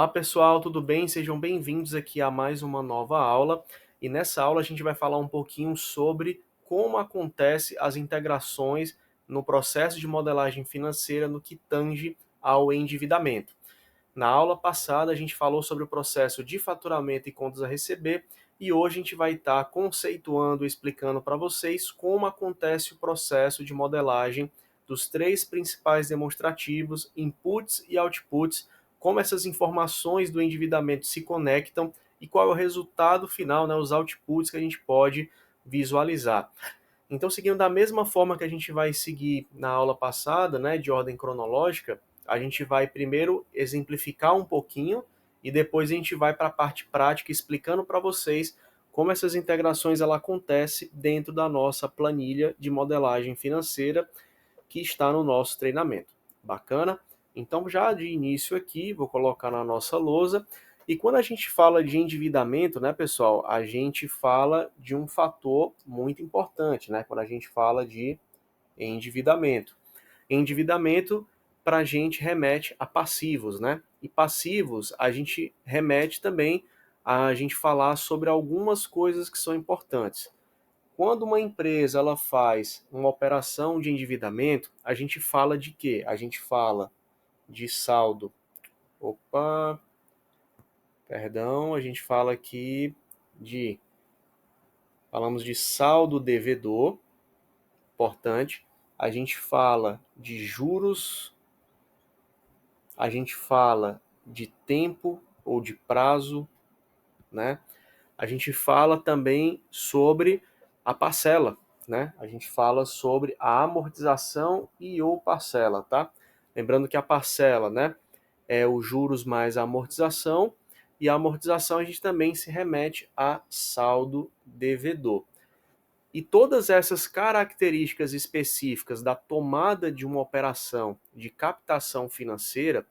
Olá pessoal, tudo bem? Sejam bem-vindos aqui a mais uma nova aula. E nessa aula a gente vai falar um pouquinho sobre como acontece as integrações no processo de modelagem financeira no que tange ao endividamento. Na aula passada a gente falou sobre o processo de faturamento e contas a receber e hoje a gente vai estar conceituando e explicando para vocês como acontece o processo de modelagem dos três principais demonstrativos, inputs e outputs, como essas informações do endividamento se conectam e qual é o resultado final, né, os outputs que a gente pode visualizar. Então, seguindo da mesma forma que a gente vai seguir na aula passada, né, de ordem cronológica, a gente vai primeiro exemplificar um pouquinho e depois a gente vai para a parte prática explicando para vocês como essas integrações ela acontece dentro da nossa planilha de modelagem financeira que está no nosso treinamento. Bacana? Então, já de início aqui, vou colocar na nossa lousa. E quando a gente fala de endividamento, né, pessoal, a gente fala de um fator muito importante, né? Quando a gente fala de endividamento. Endividamento, para a gente, remete a passivos, né? E passivos, a gente remete também a gente falar sobre algumas coisas que são importantes. Quando uma empresa ela faz uma operação de endividamento, a gente fala de quê? A gente fala de saldo. Opa, perdão, a gente fala aqui de falamos de saldo devedor, importante. A gente fala de juros, a gente fala de tempo ou de prazo, né? A gente fala também sobre a parcela, né? A gente fala sobre a amortização e ou parcela, tá? Lembrando que a parcela, né, é os juros mais a amortização, e a amortização a gente também se remete a saldo devedor. E todas essas características específicas da tomada de uma operação de captação financeira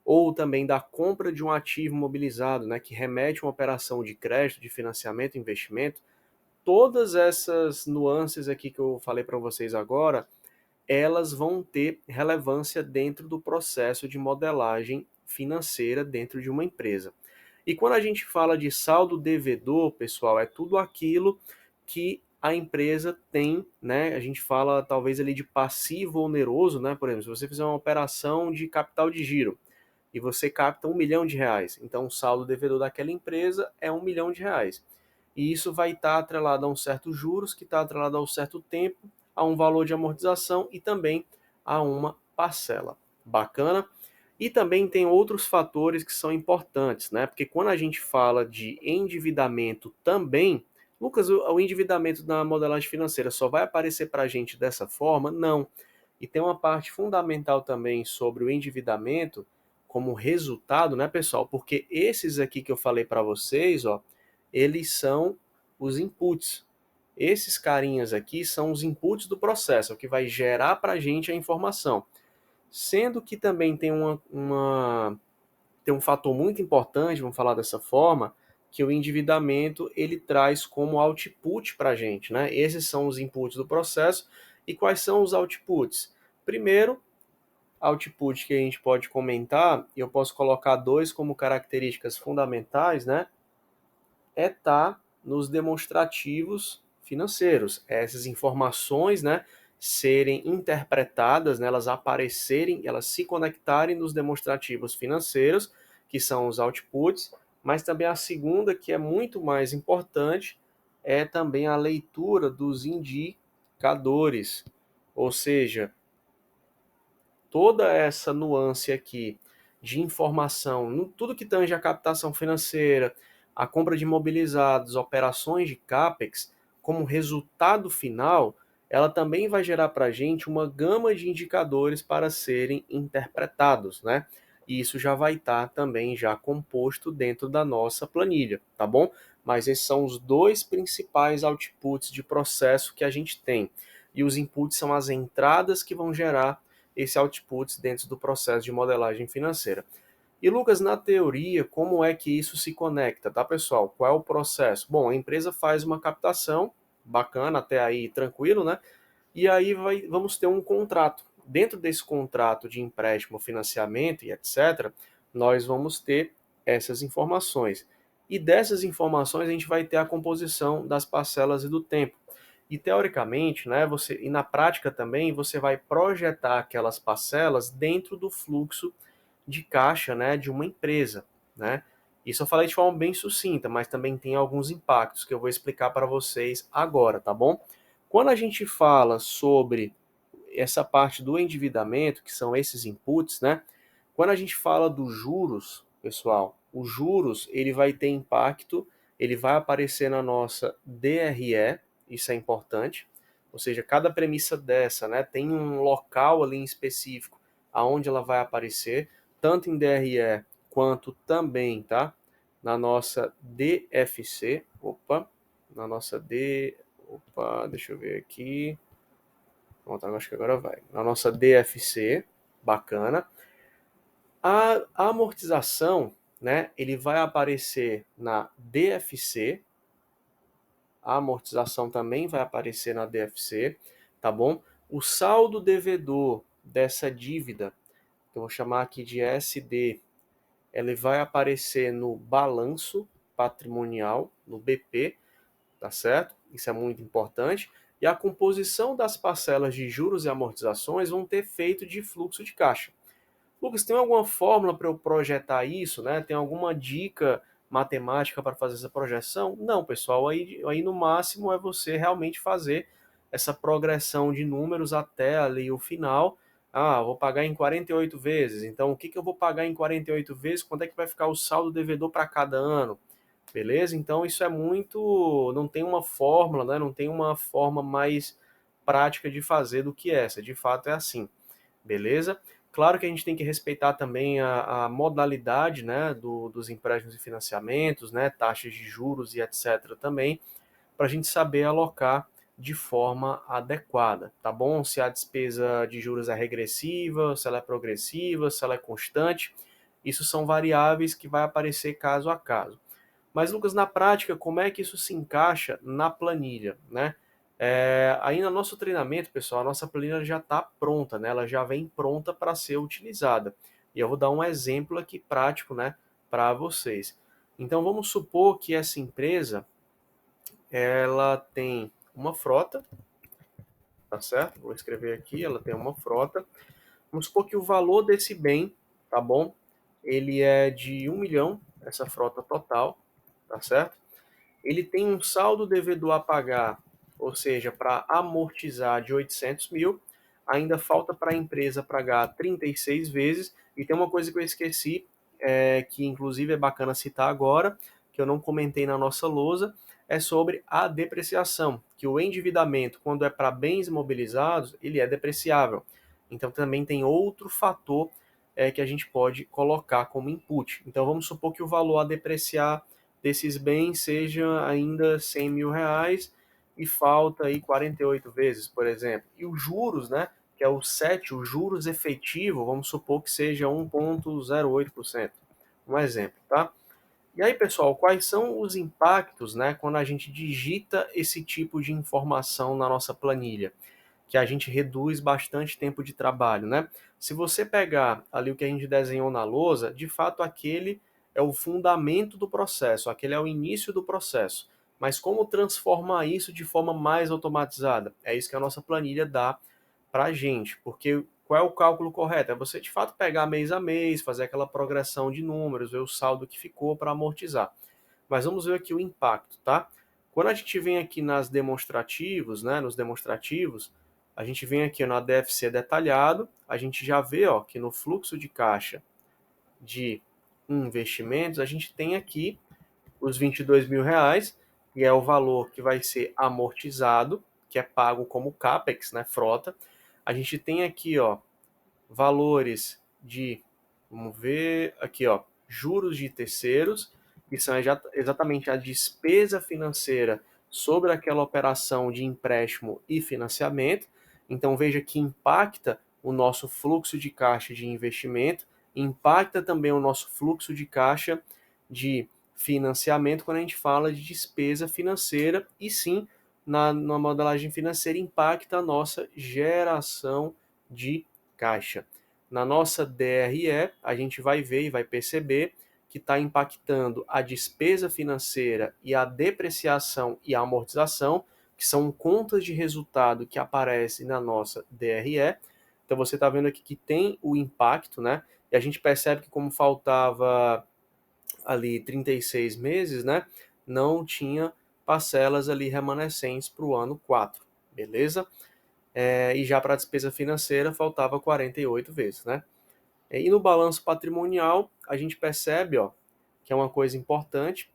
ou também da compra de um ativo mobilizado, né, que remete a uma operação de crédito, de financiamento, investimento, todas essas nuances aqui que eu falei para vocês agora, elas vão ter relevância dentro do processo de modelagem financeira dentro de uma empresa. E quando a gente fala de saldo devedor, pessoal, é tudo aquilo que a empresa tem, né? A gente fala talvez ali de passivo oneroso, né? Por exemplo, se você fizer uma operação de capital de giro, e você capta R$ 1 milhão. Então, o saldo devedor daquela empresa é R$ 1 milhão. E isso vai estar atrelado a um certo juros, que está atrelado a um certo tempo, a um valor de amortização e também a uma parcela. Bacana? E também tem outros fatores que são importantes, né? Porque quando a gente fala de endividamento também, Lucas, o endividamento na modelagem financeira só vai aparecer para a gente dessa forma? Não. E tem uma parte fundamental também sobre o endividamento como resultado, né, pessoal? Porque esses aqui que eu falei para vocês, ó, eles são os inputs. Esses carinhas aqui são os inputs do processo, é o que vai gerar para a gente a informação. Sendo que também tem um fator muito importante, vamos falar dessa forma, que o endividamento ele traz como output para a gente, né? Esses são os inputs do processo. E quais são os outputs? Primeiro, output que a gente pode comentar, e eu posso colocar dois como características fundamentais, né? É estar nos demonstrativos financeiros. Essas informações, né, serem interpretadas, né, elas aparecerem, elas se conectarem nos demonstrativos financeiros, que são os outputs, mas também a segunda, que é muito mais importante, é também a leitura dos indicadores. Ou seja, toda essa nuance aqui de informação, tudo que tange a captação financeira, a compra de imobilizados, operações de CAPEX, como resultado final, ela também vai gerar para a gente uma gama de indicadores para serem interpretados, né? E isso já vai estar também já composto dentro da nossa planilha, tá bom? Mas esses são os dois principais outputs de processo que a gente tem. E os inputs são as entradas que vão gerar esse outputs dentro do processo de modelagem financeira. E Lucas, na teoria, como é que isso se conecta, tá, pessoal? Qual é o processo? Bom, a empresa faz uma captação, bacana, até aí tranquilo, né? E aí vamos ter um contrato. Dentro desse contrato de empréstimo, financiamento e etc., nós vamos ter essas informações. E dessas informações a gente vai ter a composição das parcelas e do tempo. E teoricamente, né, e na prática também, você vai projetar aquelas parcelas dentro do fluxo de caixa, né, de uma empresa, né? Isso eu falei de forma bem sucinta, mas também tem alguns impactos que eu vou explicar para vocês agora, tá bom? Quando a gente fala sobre essa parte do endividamento, que são esses inputs, né? Quando a gente fala dos juros, pessoal, os juros ele vai ter impacto, ele vai aparecer na nossa DRE, isso é importante. Ou seja, cada premissa dessa, né, tem um local ali em específico aonde ela vai aparecer, tanto em DRE quanto também, tá? Na nossa DFC, na nossa deixa eu ver aqui. Pronto, acho que agora vai. Na nossa DFC, bacana. A amortização, né, ele vai aparecer na DFC. A amortização também vai aparecer na DFC, tá bom? O saldo devedor dessa dívida, que eu vou chamar aqui de SD, ele vai aparecer no balanço patrimonial, no BP, tá certo? Isso é muito importante. E a composição das parcelas de juros e amortizações vão ter efeito de fluxo de caixa. Lucas, tem alguma fórmula para eu projetar isso, né? Tem alguma dica matemática para fazer essa projeção? Não, pessoal, aí no máximo é você realmente fazer essa progressão de números até ali o final. Ah, vou pagar em 48 vezes. Então, o que eu vou pagar em 48 vezes? Quanto é que vai ficar o saldo devedor para cada ano? Beleza? Então isso é muito, não tem uma fórmula, né? Não tem uma forma mais prática de fazer do que essa. De fato é assim, beleza? Claro que a gente tem que respeitar também a modalidade, né, dos empréstimos e financiamentos, né, taxas de juros e etc. também, para a gente saber alocar de forma adequada, tá bom? Se a despesa de juros é regressiva, se ela é progressiva, se ela é constante, isso são variáveis que vai aparecer caso a caso. Mas, Lucas, na prática, como é que isso se encaixa na planilha, né? Aí no nosso treinamento, pessoal, a nossa planilha já está pronta, né? Ela já vem pronta para ser utilizada. E eu vou dar um exemplo aqui prático, né, para vocês. Então, vamos supor que essa empresa, ela tem uma frota, tá certo? Vou escrever aqui, ela tem uma frota. Vamos supor que o valor desse bem, tá bom? Ele é de 1 milhão, essa frota total, tá certo? Ele tem um saldo devedor a pagar, ou seja, para amortizar de 800 mil, ainda falta para a empresa pagar 36 vezes, e tem uma coisa que eu esqueci, que inclusive é bacana citar agora, que eu não comentei na nossa lousa, é sobre a depreciação, que o endividamento, quando é para bens imobilizados, ele é depreciável. Então também tem outro fator que a gente pode colocar como input. Então vamos supor que o valor a depreciar desses bens seja ainda 100 mil reais e falta aí 48 vezes, por exemplo. E os juros, né, que é o 7, o juros efetivo, vamos supor que seja 1,08%. Um exemplo, tá? E aí, pessoal, quais são os impactos, né, quando a gente digita esse tipo de informação na nossa planilha? Que a gente reduz bastante tempo de trabalho, né? Se você pegar ali o que a gente desenhou na lousa, de fato aquele é o fundamento do processo, aquele é o início do processo. Mas como transformar isso de forma mais automatizada? É isso que a nossa planilha dá para a gente, porque qual é o cálculo correto? É você de fato pegar mês a mês, fazer aquela progressão de números, ver o saldo que ficou para amortizar. Mas vamos ver aqui o impacto, tá? Quando a gente vem aqui nas demonstrativos, né, nos demonstrativos, a gente vem aqui na DFC detalhado, a gente já vê ó, que no fluxo de caixa de investimentos, a gente tem aqui os 22 mil reais, que é o valor que vai ser amortizado, que é pago como CAPEX, né, frota. A gente tem aqui ó, valores de, vamos ver, aqui ó, juros de terceiros, que são exatamente a despesa financeira sobre aquela operação de empréstimo e financiamento. Então veja que impacta o nosso fluxo de caixa de investimento, impacta também o nosso fluxo de caixa de financiamento quando a gente fala de despesa financeira e sim, na modelagem financeira impacta a nossa geração de caixa. Na nossa DRE, a gente vai ver e vai perceber que está impactando a despesa financeira e a depreciação e a amortização, que são contas de resultado que aparecem na nossa DRE. Então você está vendo aqui que tem o impacto, né? E a gente percebe que como faltava ali 36 meses, né? Não tinha parcelas ali remanescentes para o ano 4, beleza? E já para a despesa financeira faltava 48 vezes, né? E no balanço patrimonial, a gente percebe, ó, que é uma coisa importante,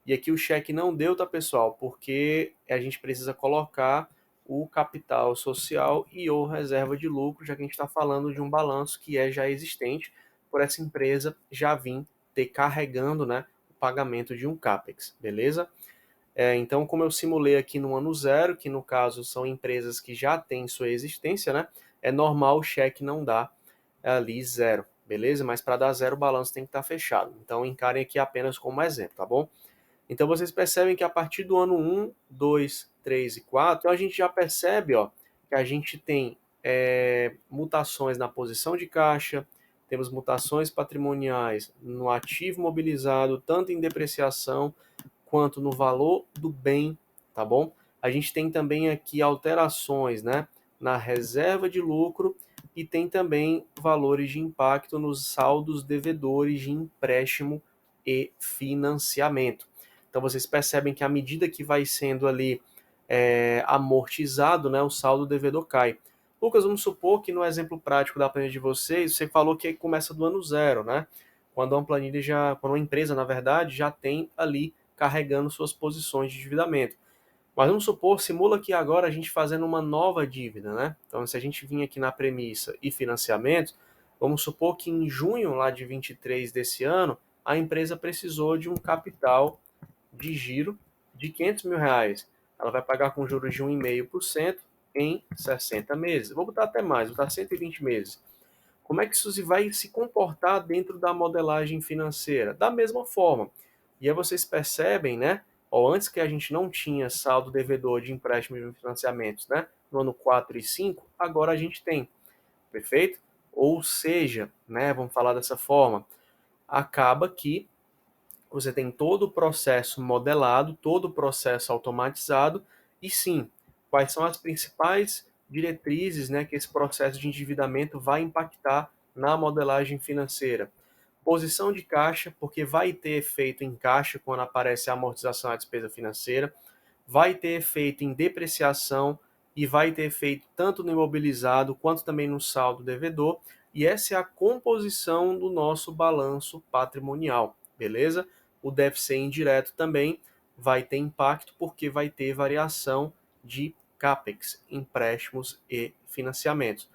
e aqui o cheque não deu, tá, pessoal? Porque a gente precisa colocar o capital social e ou reserva de lucro, já que a gente está falando de um balanço que é já existente, por essa empresa já vir ter carregando, né, o pagamento de um CAPEX, beleza? Então, como eu simulei aqui no ano zero, que no caso são empresas que já têm sua existência, né? É normal o cheque não dar ali zero, beleza? Mas para dar zero, o balanço tem que estar fechado. Então, encarem aqui apenas como exemplo, tá bom? Então, vocês percebem que a partir do ano 1, 2, 3 e 4, a gente já percebe, ó, que a gente tem mutações na posição de caixa, temos mutações patrimoniais no ativo mobilizado, tanto em depreciação quanto no valor do bem, tá bom? A gente tem também aqui alterações, né, na reserva de lucro e tem também valores de impacto nos saldos devedores de empréstimo e financiamento. Então vocês percebem que à medida que vai sendo ali amortizado, né, o saldo devedor cai. Lucas, vamos supor que no exemplo prático da planilha de vocês, você falou que começa do ano zero, né? Quando quando uma empresa, na verdade, já tem ali carregando suas posições de endividamento. Mas vamos supor, simula aqui agora a gente fazendo uma nova dívida, né? Então, se a gente vir aqui na premissa e financiamento, vamos supor que em junho lá de 23 desse ano, a empresa precisou de um capital de giro de R$ 500 mil. Ela vai pagar com juros de 1,5% em 60 meses. Vou botar até mais, vou botar 120 meses. Como é que isso vai se comportar dentro da modelagem financeira? Da mesma forma. E aí vocês percebem, né? Ó, antes que a gente não tinha saldo devedor de empréstimos e financiamentos, né? No ano 4 e 5, agora a gente tem, perfeito? Ou seja, né? Vamos falar dessa forma. Acaba que você tem todo o processo modelado, todo o processo automatizado, e sim, quais são as principais diretrizes, né, que esse processo de endividamento vai impactar na modelagem financeira. Posição de caixa, porque vai ter efeito em caixa quando aparece a amortização da despesa financeira, vai ter efeito em depreciação e vai ter efeito tanto no imobilizado quanto também no saldo devedor, e essa é a composição do nosso balanço patrimonial, beleza? O déficit indireto também vai ter impacto porque vai ter variação de CAPEX, empréstimos e financiamentos.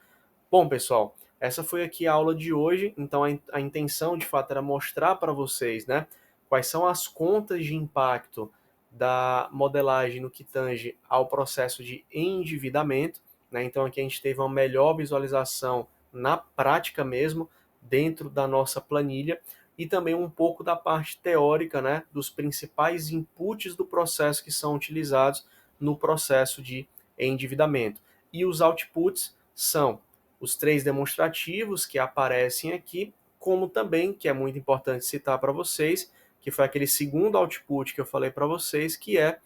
Bom, pessoal, essa foi aqui a aula de hoje. Então, a intenção de fato era mostrar para vocês, né, quais são as contas de impacto da modelagem no que tange ao processo de endividamento, né? Então, aqui a gente teve uma melhor visualização na prática mesmo, dentro da nossa planilha, e também um pouco da parte teórica, né, dos principais inputs do processo que são utilizados no processo de endividamento. E os outputs são os 3 demonstrativos que aparecem aqui, como também, que é muito importante citar para vocês, que foi aquele segundo output que eu falei para vocês, que é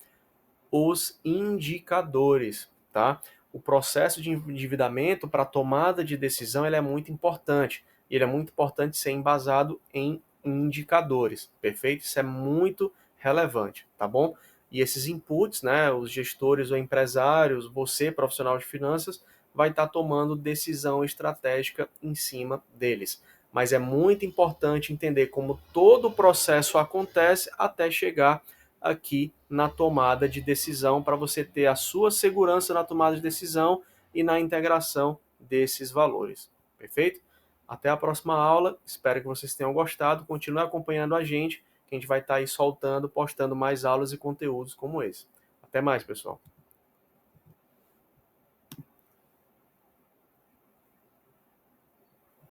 os indicadores, tá? O processo de endividamento para tomada de decisão ele é muito importante. E ele é muito importante ser embasado em indicadores, perfeito? Isso é muito relevante, tá bom? E esses inputs, né, os gestores ou empresários, você, profissional de finanças, vai estar tomando decisão estratégica em cima deles. Mas é muito importante entender como todo o processo acontece até chegar aqui na tomada de decisão, para você ter a sua segurança na tomada de decisão e na integração desses valores. Perfeito? Até a próxima aula. Espero que vocês tenham gostado. Continue acompanhando a gente, que a gente vai estar aí soltando, postando mais aulas e conteúdos como esse. Até mais, pessoal.